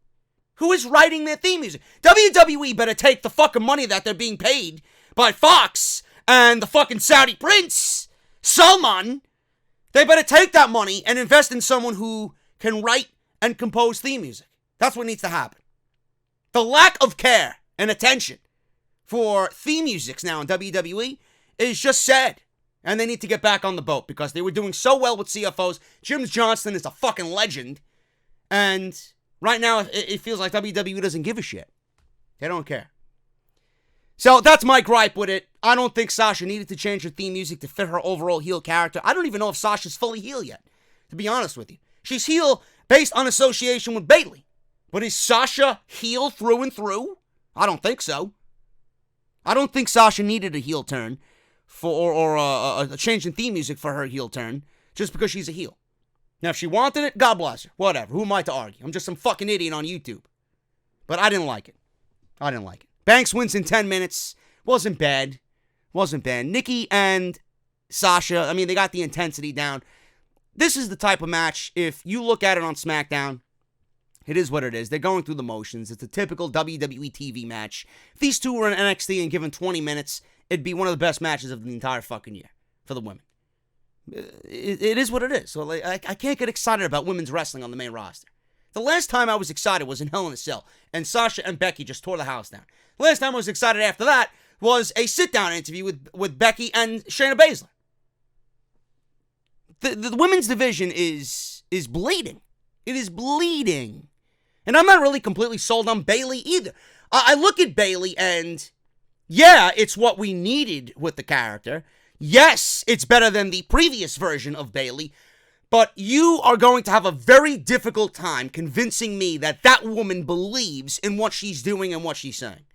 Who is writing their theme music? WWE better take the fucking money that they're being paid by Fox and the fucking Saudi prince, Salman. They better take that money and invest in someone who can write and compose theme music. That's what needs to happen. The lack of care and attention for theme musics now in WWE is just sad. And they need to get back on the boat because they were doing so well with CFOs. Jim Johnston is a fucking legend. And right now, it feels like WWE doesn't give a shit. They don't care. So that's my gripe with it. I don't think Sasha needed to change her theme music to fit her overall heel character. I don't even know if Sasha's fully heel yet, to be honest with you. She's heel based on association with Bayley. But is Sasha heel through and through? I don't think so. I don't think Sasha needed a heel turn or a change in theme music for her heel turn just because she's a heel. Now, if she wanted it, God bless her. Whatever. Who am I to argue? I'm just some fucking idiot on YouTube. But I didn't like it. Banks wins in 10 minutes. Wasn't bad. Nikki and Sasha, I mean, they got the intensity down. This is the type of match, if you look at it on Smackdown, it is what it is. They're going through the motions. It's a typical WWE TV match. If these two were in NXT and given 20 minutes, it'd be one of the best matches of the entire fucking year for the women. It is what it is. So I can't get excited about women's wrestling on the main roster. The last time I was excited was in Hell in a Cell, and Sasha and Becky just tore the house down. The last time I was excited after that was a sit-down interview with Becky and Shayna Baszler. The women's division is bleeding. It is bleeding. And I'm not really completely sold on Bayley either. I look at Bayley and, yeah, it's what we needed with the character. Yes, it's better than the previous version of Bayley. But you are going to have a very difficult time convincing me that that woman believes in what she's doing and what she's saying.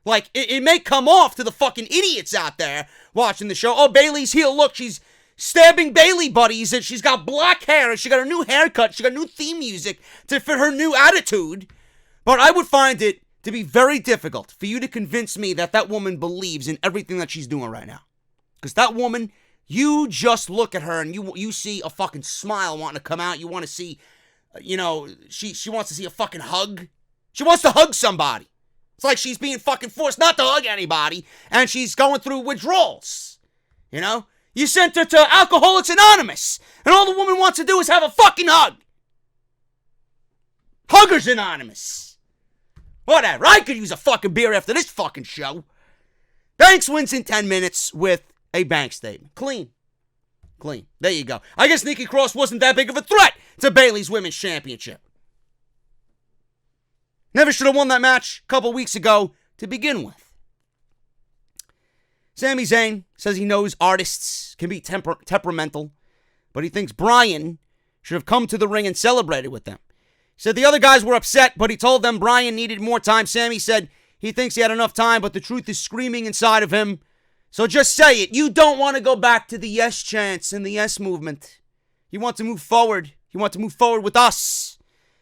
Like, it may come off to the fucking idiots out there watching the show. Oh, Bayley's heel. Look, she's stabbing Bayley buddies, and she's got black hair, and she got a new haircut, she got new theme music to fit her new attitude. But I would find it to be very difficult for you to convince me that that woman believes in everything that she's doing right now. Because that woman, you just look at her and you see a fucking smile wanting to come out. You want to see, she wants to see a fucking hug. She wants to hug somebody. It's like she's being fucking forced not to hug anybody, and she's going through withdrawals. You sent her to Alcoholics Anonymous, and all the woman wants to do is have a fucking hug. Huggers Anonymous. Whatever, I could use a fucking beer after this fucking show. Banks wins in 10 minutes with a bank statement. Clean. There you go. I guess Nikki Cross wasn't that big of a threat to Bayley's Women's Championship. Never should have won that match a couple weeks ago to begin with. Sami Zayn says he knows artists can be temperamental, but he thinks Bryan should have come to the ring and celebrated with them. He said the other guys were upset, but he told them Bryan needed more time. Sami said he thinks he had enough time, but the truth is screaming inside of him. So just say it. You don't want to go back to the yes chants and the yes movement. You want to move forward. You want to move forward with us.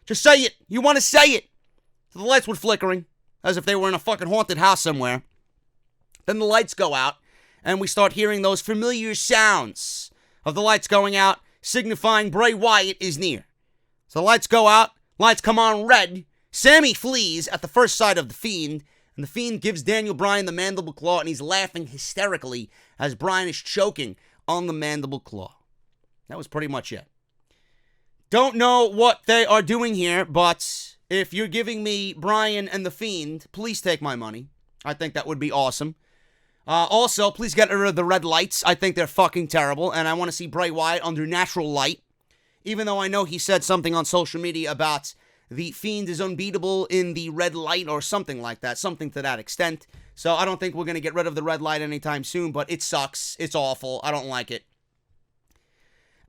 Just say it. You want to say it. So the lights were flickering, as if they were in a fucking haunted house somewhere. Then the lights go out, and we start hearing those familiar sounds of the lights going out, signifying Bray Wyatt is near. So the lights go out, lights come on red. Sami flees at the first sight of the Fiend, and the Fiend gives Daniel Bryan the mandible claw, and he's laughing hysterically as Bryan is choking on the mandible claw. That was pretty much it. Don't know what they are doing here, but if you're giving me Bryan and the Fiend, please take my money. I think that would be awesome. Also, please get rid of the red lights. I think they're fucking terrible, and I want to see Bray Wyatt under natural light. Even though I know he said something on social media about the Fiend is unbeatable in the red light or something like that, something to that extent. So I don't think we're going to get rid of the red light anytime soon, but it sucks. It's awful. I don't like it.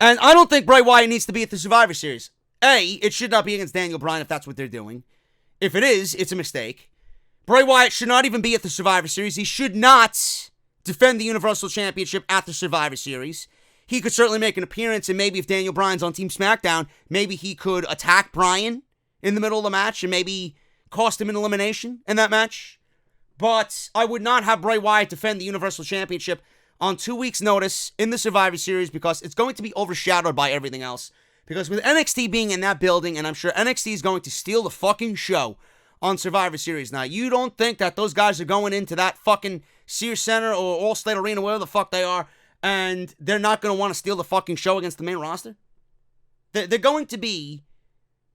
And I don't think Bray Wyatt needs to be at the Survivor Series. A, it should not be against Daniel Bryan if that's what they're doing. If it is, it's a mistake. Bray Wyatt should not even be at the Survivor Series. He should not defend the Universal Championship at the Survivor Series. He could certainly make an appearance, and maybe if Daniel Bryan's on Team Smackdown, maybe he could attack Bryan in the middle of the match and maybe cost him an elimination in that match. But I would not have Bray Wyatt defend the Universal Championship on 2 weeks' notice in the Survivor Series because it's going to be overshadowed by everything else. Because with NXT being in that building, and I'm sure NXT is going to steal the fucking show on Survivor Series. Now, you don't think that those guys are going into that fucking Sears Center or Allstate Arena, whatever the fuck they are, and they're not going to want to steal the fucking show against the main roster? They're going to be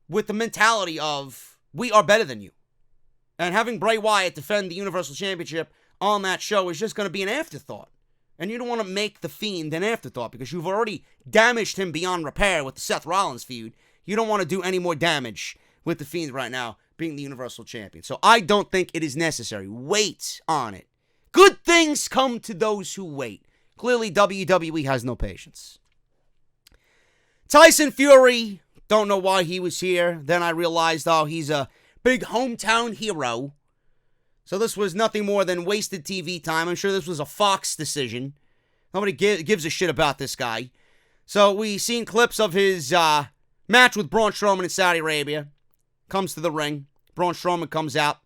with the mentality of, we are better than you. And having Bray Wyatt defend the Universal Championship on that show is just going to be an afterthought. And you don't want to make the Fiend an afterthought because you've already damaged him beyond repair with the Seth Rollins feud. You don't want to do any more damage with the Fiend right now being the Universal Champion. So I don't think it is necessary. Wait on it. Good things come to those who wait. Clearly, WWE has no patience. Tyson Fury, don't know why he was here. Then I realized, he's a big hometown hero. So this was nothing more than wasted TV time. I'm sure this was a Fox decision. Nobody gives a shit about this guy. So we seen clips of his match with Braun Strowman in Saudi Arabia. Comes to the ring. Braun Strowman comes out.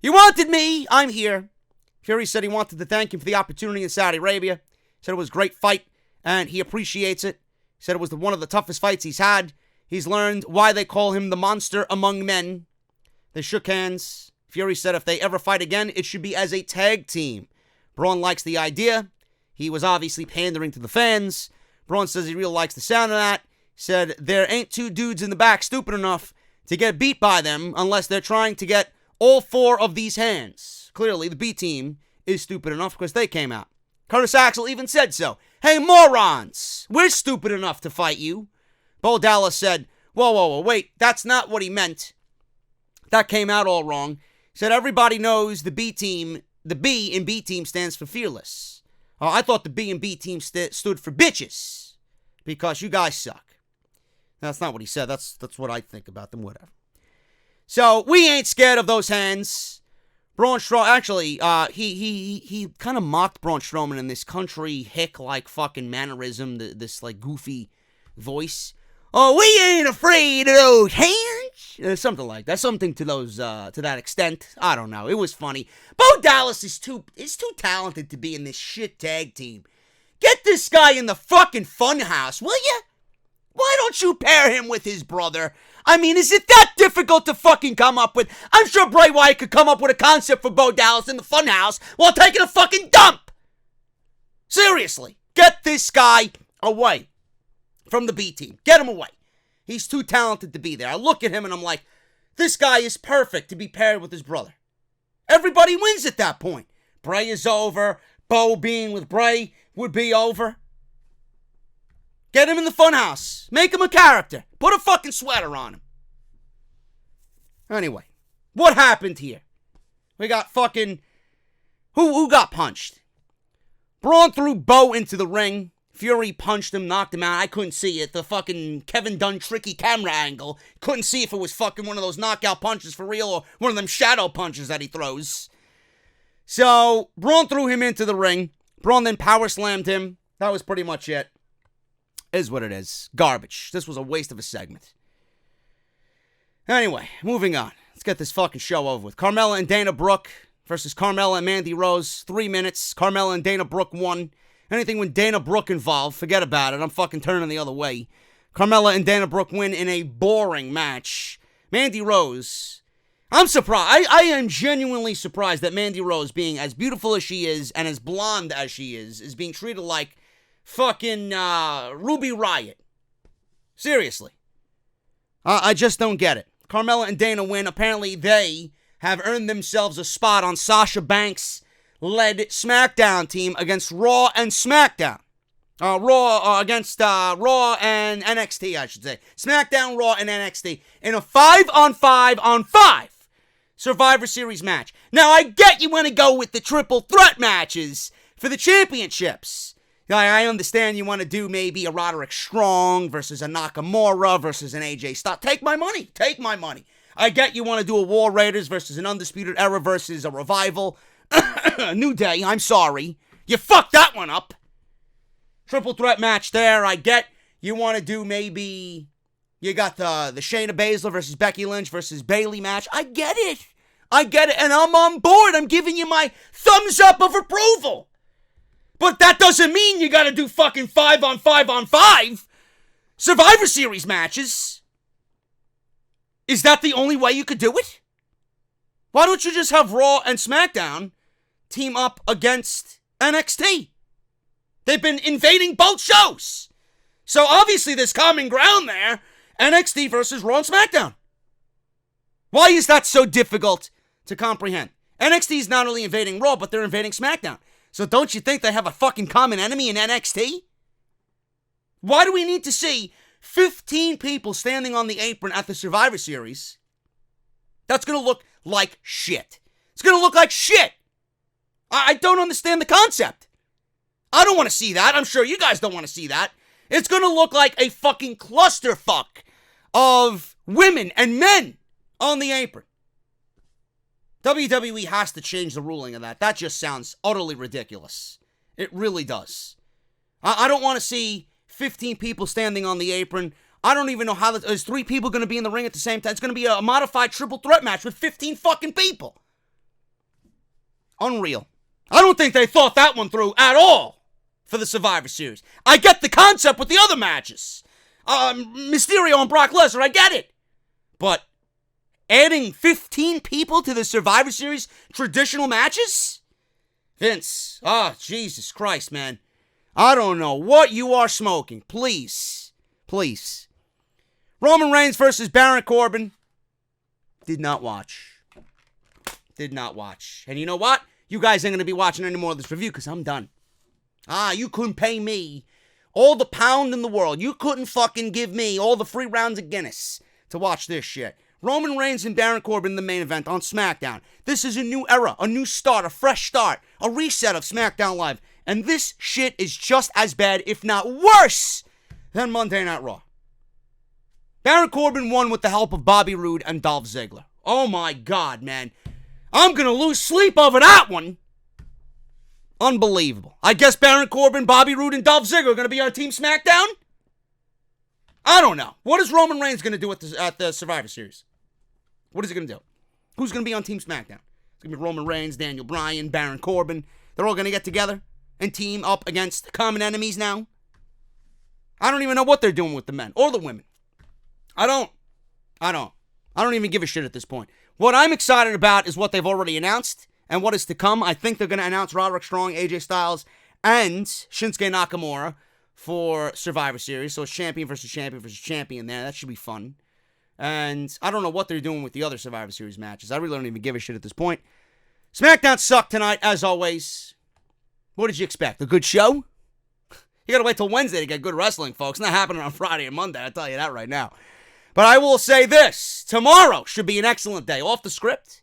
You wanted me. I'm here. Fury said he wanted to thank him for the opportunity in Saudi Arabia. Said it was a great fight, and he appreciates it. Said it was one of the toughest fights he's had. He's learned why they call him the monster among men. They shook hands. Fury said if they ever fight again, it should be as a tag team. Braun likes the idea. He was obviously pandering to the fans. Braun says he really likes the sound of that. Said there ain't two dudes in the back stupid enough to get beat by them unless they're trying to get all four of these hands. Clearly, the B team is stupid enough because they came out. Curtis Axel even said so. Hey, morons! We're stupid enough to fight you. Bo Dallas said, whoa, wait, that's not what he meant. That came out all wrong. He said everybody knows the B team, the B in B team stands for fearless. I thought the B in B team stood for bitches because you guys suck. That's not what he said. That's what I think about them, whatever. So, we ain't scared of those hands. Braun Strowman, actually, he kind of mocked Braun Strowman in this country hick-like fucking mannerism, this, like, goofy voice. Oh, we ain't afraid of those hands? Something like that. Something to that extent. I don't know. It was funny. Bo Dallas is too talented to be in this shit tag team. Get this guy in the fucking funhouse, will ya? Why don't you pair him with his brother? I mean, is it that difficult to fucking come up with? I'm sure Bray Wyatt could come up with a concept for Bo Dallas in the funhouse while taking a fucking dump. Seriously, get this guy away from the B team. Get him away. He's too talented to be there. I look at him and I'm like, this guy is perfect to be paired with his brother. Everybody wins at that point. Bray is over. Bo being with Bray would be over. Get him in the funhouse. Make him a character. Put a fucking sweater on him. Anyway, what happened here? We got fucking... Who got punched? Braun threw Bo into the ring. Fury punched him, knocked him out. I couldn't see it. The fucking Kevin Dunn tricky camera angle. Couldn't see if it was fucking one of those knockout punches for real or one of them shadow punches that he throws. So, Braun threw him into the ring. Braun then power slammed him. That was pretty much it. Is what it is. Garbage. This was a waste of a segment. Anyway, moving on. Let's get this fucking show over with. Carmella and Dana Brooke versus Carmella and Mandy Rose. 3 minutes. Carmella and Dana Brooke won. Anything with Dana Brooke involved, forget about it. I'm fucking turning the other way. Carmella and Dana Brooke win in a boring match. Mandy Rose, I'm surprised. I am genuinely surprised that Mandy Rose, being as beautiful as she is and as blonde as she is being treated like fucking Ruby Riott. Seriously. I just don't get it. Carmella and Dana win. Apparently they have earned themselves a spot on Sasha Banks' led Smackdown team against Raw and Smackdown. Raw against Raw and NXT, I should say. Smackdown, Raw, and NXT in a 5-on-5-on-5 Survivor Series match. Now, I get you want to go with the triple threat matches for the championships. I understand you want to do maybe a Roderick Strong versus a Nakamura versus an AJ Styles. Take my money. Take my money. I get you want to do a War Raiders versus an Undisputed Era versus a Revival. New Day, I'm sorry. You fucked that one up. Triple threat match there. I get you want to do maybe... You got the Shayna Baszler versus Becky Lynch versus Bayley match. I get it. I get it. And I'm on board. I'm giving you my thumbs up of approval. But that doesn't mean you gotta do fucking 5-on-5-on-5 Survivor Series matches. Is that the only way you could do it? Why don't you just have Raw and SmackDown team up against NXT? They've been invading both shows. So obviously there's common ground there. NXT versus Raw and SmackDown. Why is that so difficult to comprehend? NXT is not only invading Raw, but they're invading SmackDown. So don't you think they have a fucking common enemy in NXT? Why do we need to see 15 people standing on the apron at the Survivor Series? That's going to look like shit. It's going to look like shit. I don't understand the concept. I don't want to see that. I'm sure you guys don't want to see that. It's going to look like a fucking clusterfuck of women and men on the apron. WWE has to change the ruling of that. That just sounds utterly ridiculous. It really does. I don't want to see 15 people standing on the apron. I don't even know how there's 3 people going to be in the ring at the same time. It's going to be a modified triple threat match with 15 fucking people. Unreal. I don't think they thought that one through at all for the Survivor Series. I get the concept with the other matches. Mysterio and Brock Lesnar, I get it. But adding 15 people to the Survivor Series traditional matches? Vince, Jesus Christ, man. I don't know what you are smoking. Please. Please. Roman Reigns versus Baron Corbin. Did not watch. Did not watch. And you know what? You guys ain't going to be watching any more of this review because I'm done. You couldn't pay me all the pound in the world. You couldn't fucking give me all the free rounds of Guinness to watch this shit. Roman Reigns and Baron Corbin in the main event on SmackDown. This is a new era, a new start, a fresh start, a reset of SmackDown Live. And this shit is just as bad, if not worse, than Monday Night Raw. Baron Corbin won with the help of Bobby Roode and Dolph Ziggler. Oh my God, man. I'm going to lose sleep over that one. Unbelievable. I guess Baron Corbin, Bobby Roode, and Dolph Ziggler are going to be on Team SmackDown? I don't know. What is Roman Reigns going to do at the Survivor Series? What is he going to do? Who's going to be on Team SmackDown? It's going to be Roman Reigns, Daniel Bryan, Baron Corbin. They're all going to get together and team up against common enemies now. I don't even know what they're doing with the men or the women. I don't even give a shit at this point. What I'm excited about is what they've already announced and what is to come. I think they're going to announce Roderick Strong, AJ Styles, and Shinsuke Nakamura for Survivor Series. So it's champion versus champion versus champion there. That should be fun. And I don't know what they're doing with the other Survivor Series matches. I really don't even give a shit at this point. SmackDown sucked tonight, as always. What did you expect? A good show? You gotta wait till Wednesday to get good wrestling, folks. It's not happening on Friday and Monday, I'll tell you that right now. But I will say this. Tomorrow should be an excellent day. Off the script,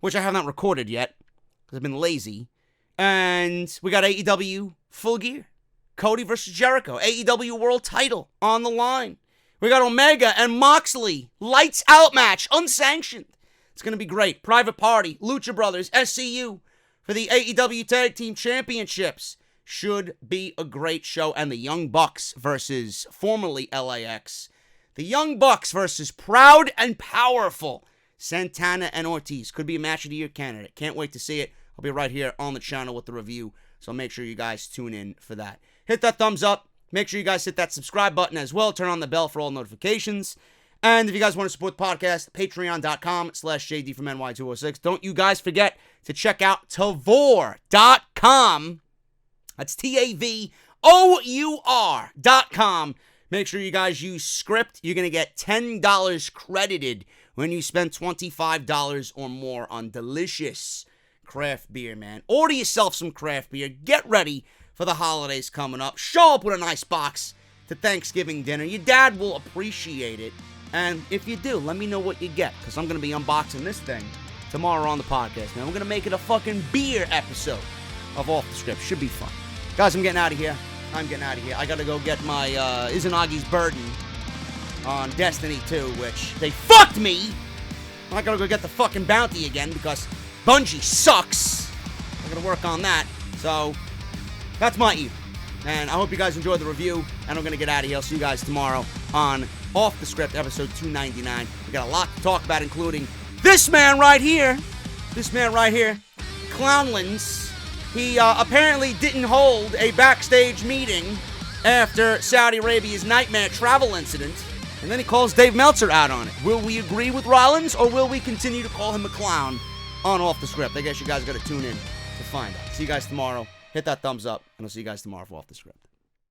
which I have not recorded yet, because I've been lazy. And we got AEW Full Gear. Cody versus Jericho. AEW World Title on the line. We got Omega and Moxley. Lights out match. Unsanctioned. It's going to be great. Private Party. Lucha Brothers. SCU. For the AEW Tag Team Championships. Should be a great show. And the Young Bucks versus formerly LAX. The Young Bucks versus Proud and Powerful Santana and Ortiz. Could be a match of the year candidate. Can't wait to see it. I'll be right here on the channel with the review. So make sure you guys tune in for that. Hit that thumbs up. Make sure you guys hit that subscribe button as well. Turn on the bell for all notifications. And if you guys want to support the podcast, patreon.com/JD from NY206. Don't you guys forget to check out Tavor.com. That's TAVOUR.com. Make sure you guys use script. You're going to get $10 credited when you spend $25 or more on delicious craft beer, man. Order yourself some craft beer. Get ready for the holidays coming up. Show up with a nice box to Thanksgiving dinner. Your dad will appreciate it. And if you do, let me know what you get, because I'm going to be unboxing this thing tomorrow on the podcast, man. We're going to make it a fucking beer episode of Off the Script. Should be fun. Guys, I'm getting out of here. I got to go get my Izanagi's Burden on Destiny 2, which they fucked me. I got to go get the fucking bounty again because Bungie sucks. I got to work on that. So that's my evening. And I hope you guys enjoyed the review. And I'm going to get out of here. I'll see you guys tomorrow on Off the Script, episode 299. We got a lot to talk about, including this man right here. Clownlands. He apparently didn't hold a backstage meeting after Saudi Arabia's nightmare travel incident. And then he calls Dave Meltzer out on it. Will we agree with Rollins, or will we continue to call him a clown on Off the Script? I guess you guys got to tune in to find out. See you guys tomorrow. Hit that thumbs up, and I'll see you guys tomorrow for Off the Script.